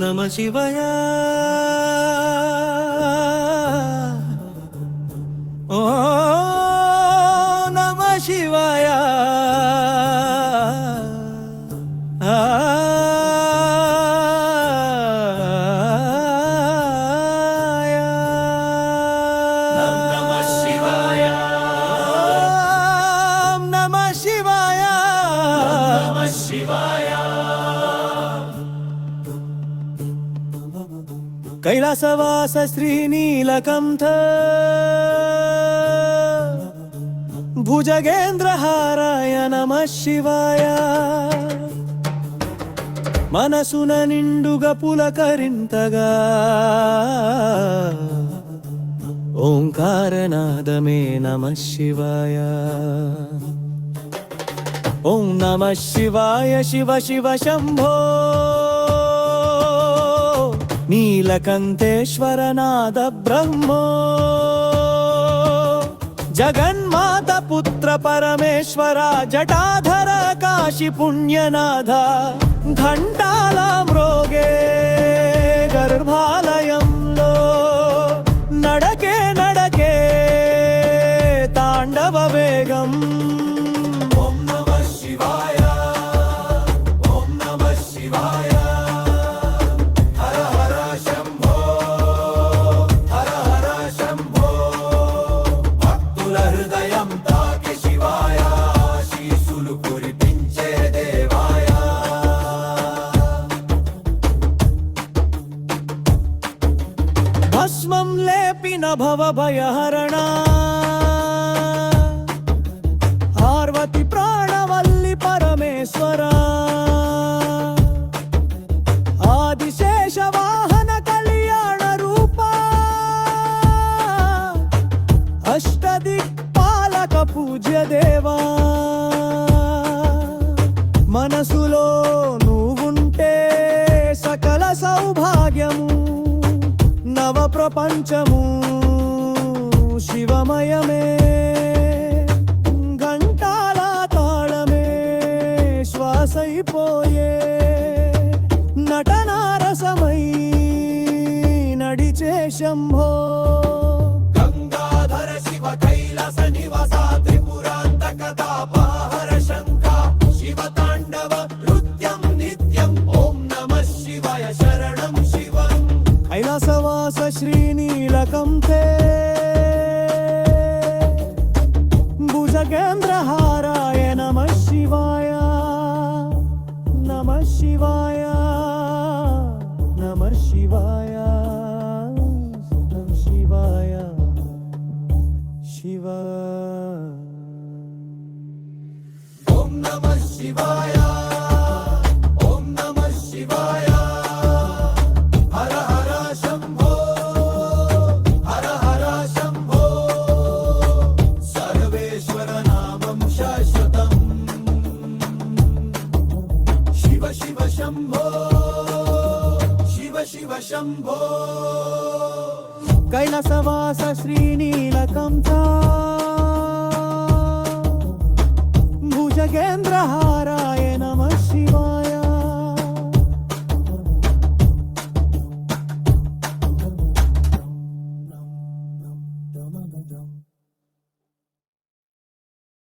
నమ శివాయ ఓ నమ శివాయ కైలాసవాస శ్రీనీలకంఠ భుజగేంద్రహారాయ నమః శివాయ. మనసున నిండుగా పులకరింతగా ఓంకారనాదమే నమః శివాయ. ఓం నమః శివాయ శివ శివ శంభో నీలకంఠేశ్వరనాద బ్రహ్మో జగన్మాత పుత్ర పరమేశ్వర జటాధర కాశీ పుణ్యనాథ ఘంటాల మ్రోగే గర్భాలయంలో నడకే నడకే తాండవ వేగం. ఓం నమః శివాయ ఓం నమః శివాయ భస్మం లేపిన భవ భయహరణ పార్వతి ప్రాణవల్లి పరమేశ్వర ఆదిశేష వాహన కళ్యాణ రూప అష్టదిక్పాలక పూజ్య దేవా. మనసులో నువ్వుంటే సకల సౌభాగ్యము నవ ప్రపంచము శివమయమే. గంటాల తాళమే శ్వాసైపోయే నటనారసమై నడిచే శంభో. గంగాధర శివ కైలాస నివాస త్రిపురాంతక దాపాహర శంఖ శివ తాండవ నృత్యం నిత్యం. ఓం నమః శివాయ శరణం శివం. కైలాసవాస శ్రీనీలకంఠే భుజగేంద్రహారాయ నమః శివాయ నమః శివాయ నమః శివాయ నమః శివాయ శివ. ఓం నమః శివాయ ఓం నమః శివాయ శంభో శివ శివ శంభో. కైలాసవాస శ్రీనీలకంఠ భుజగేంద్ర